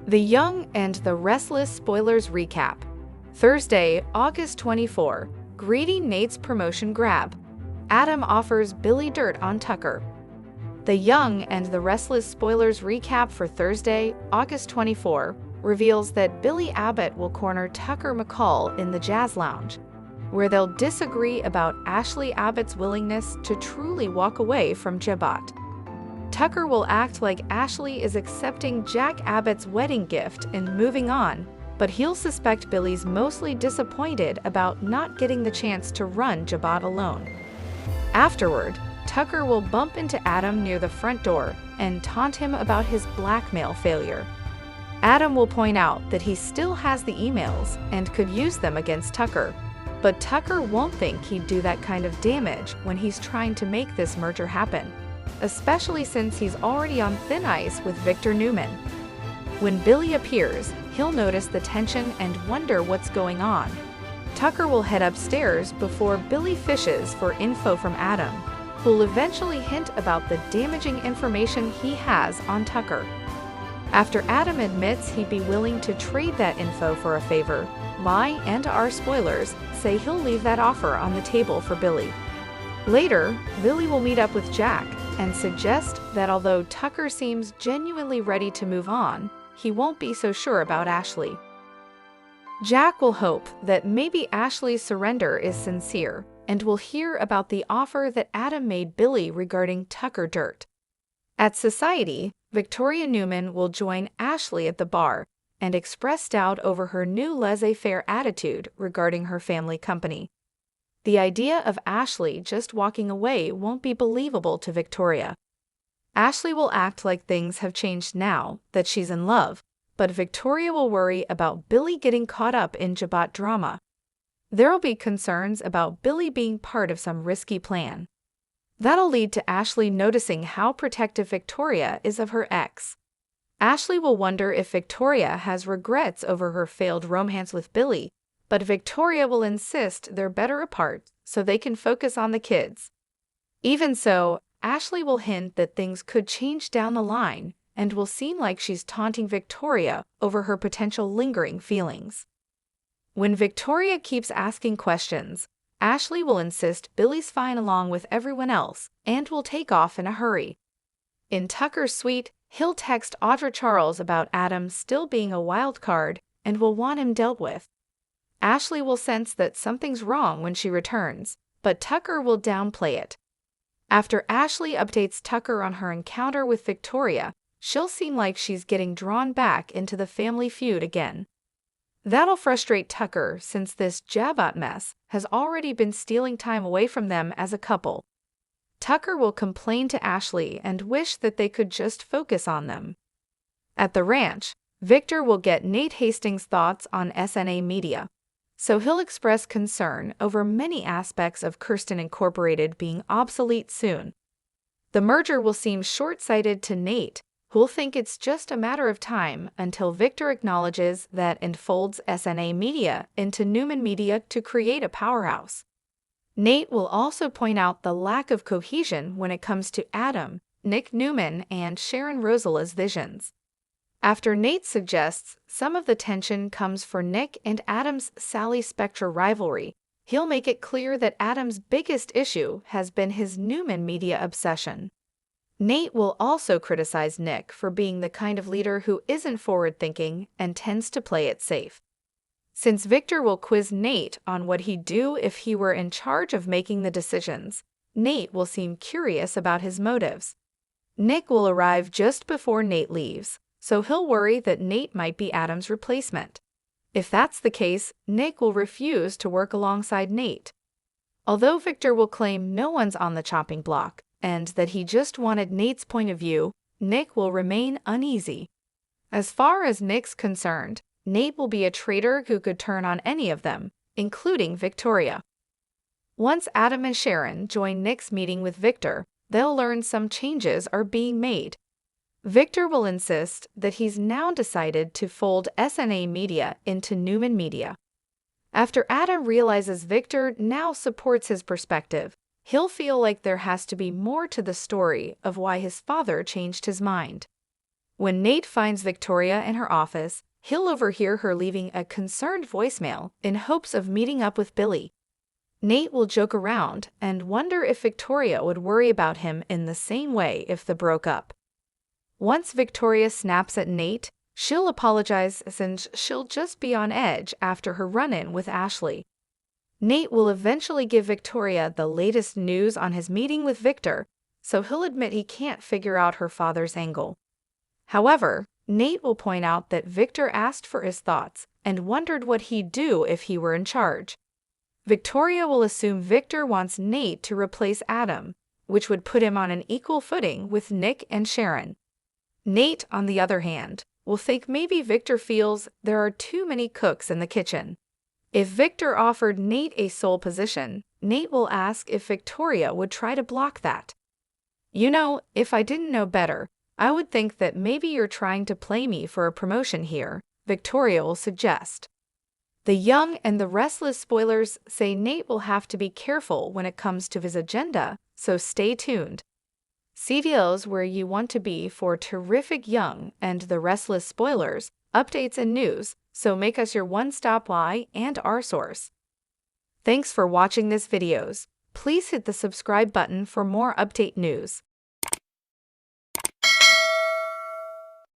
The Young and the Restless Spoilers Recap. Thursday, August 24. Greeting Nate's promotion grab. Adam offers Billy dirt on Tucker. The Young and the Restless Spoilers Recap for Thursday, August 24, reveals that Billy Abbott will corner Tucker McCall in the Jazz Lounge, where they'll disagree about Ashley Abbott's willingness to truly walk away from Jabot. Tucker will act like Ashley is accepting Jack Abbott's wedding gift and moving on, but he'll suspect Billy's mostly disappointed about not getting the chance to run Jabot alone. Afterward, Tucker will bump into Adam near the front door and taunt him about his blackmail failure. Adam will point out that he still has the emails and could use them against Tucker, but Tucker won't think he'd do that kind of damage when he's trying to make this merger happen, especially since he's already on thin ice with Victor Newman. When Billy appears, he'll notice the tension and wonder what's going on. Tucker will head upstairs before Billy fishes for info from Adam, who'll eventually hint about the damaging information he has on Tucker. After Adam admits he'd be willing to trade that info for a favor, my and our spoilers say he'll leave that offer on the table for Billy. Later, Billy will meet up with Jack and suggest that although Tucker seems genuinely ready to move on, he won't be so sure about Ashley. Jack will hope that maybe Ashley's surrender is sincere and will hear about the offer that Adam made Billy regarding Tucker dirt. At Society, Victoria Newman will join Ashley at the bar and express doubt over her new laissez-faire attitude regarding her family company. The idea of Ashley just walking away won't be believable to Victoria. Ashley will act like things have changed now that she's in love, but Victoria will worry about Billy getting caught up in Jabot drama. There'll be concerns about Billy being part of some risky plan. That'll lead to Ashley noticing how protective Victoria is of her ex. Ashley will wonder if Victoria has regrets over her failed romance with Billy, but Victoria will insist they're better apart so they can focus on the kids. Even so, Ashley will hint that things could change down the line and will seem like she's taunting Victoria over her potential lingering feelings. When Victoria keeps asking questions, Ashley will insist Billy's fine along with everyone else and will take off in a hurry. In Tucker's suite, he'll text Audra Charles about Adam still being a wild card and will want him dealt with. Ashley will sense that something's wrong when she returns, but Tucker will downplay it. After Ashley updates Tucker on her encounter with Victoria, she'll seem like she's getting drawn back into the family feud again. That'll frustrate Tucker since this Jabot mess has already been stealing time away from them as a couple. Tucker will complain to Ashley and wish that they could just focus on them. At the ranch, Victor will get Nate Hastings' thoughts on SNA Media, so he'll express concern over many aspects of Kirsten Incorporated being obsolete soon. The merger will seem short-sighted to Nate, who'll think it's just a matter of time until Victor acknowledges that and folds SNA Media into Newman Media to create a powerhouse. Nate will also point out the lack of cohesion when it comes to Adam, Nick Newman, and Sharon Rosala's visions. After Nate suggests some of the tension comes for Nick and Adam's Sally Spectra rivalry, he'll make it clear that Adam's biggest issue has been his Newman Media obsession. Nate will also criticize Nick for being the kind of leader who isn't forward-thinking and tends to play it safe. Since Victor will quiz Nate on what he'd do if he were in charge of making the decisions, Nate will seem curious about his motives. Nick will arrive just before Nate leaves, so he'll worry that Nate might be Adam's replacement. If that's the case, Nick will refuse to work alongside Nate. Although Victor will claim no one's on the chopping block and that he just wanted Nate's point of view, Nick will remain uneasy. As far as Nick's concerned, Nate will be a traitor who could turn on any of them, including Victoria. Once Adam and Sharon join Nick's meeting with Victor, they'll learn some changes are being made. Victor will insist that he's now decided to fold SNA Media into Newman Media. After Adam realizes Victor now supports his perspective, he'll feel like there has to be more to the story of why his father changed his mind. When Nate finds Victoria in her office, he'll overhear her leaving a concerned voicemail in hopes of meeting up with Billy. Nate will joke around and wonder if Victoria would worry about him in the same way if they broke up. Once Victoria snaps at Nate, she'll apologize since she'll just be on edge after her run-in with Ashley. Nate will eventually give Victoria the latest news on his meeting with Victor, so he'll admit he can't figure out her father's angle. However, Nate will point out that Victor asked for his thoughts and wondered what he'd do if he were in charge. Victoria will assume Victor wants Nate to replace Adam, which would put him on an equal footing with Nick and Sharon. Nate, on the other hand, will think maybe Victor feels there are too many cooks in the kitchen. If Victor offered Nate a sole position, Nate will ask if Victoria would try to block that. "You know, if I didn't know better, I would think that maybe you're trying to play me for a promotion here," Victoria will suggest. The Young and the Restless spoilers say Nate will have to be careful when it comes to his agenda, so stay tuned. CDL's where you want to be for terrific Young and the Restless spoilers, updates and news, so make us your one-stop Y and our source. Thanks for watching this videos. Please hit the subscribe button for more update news.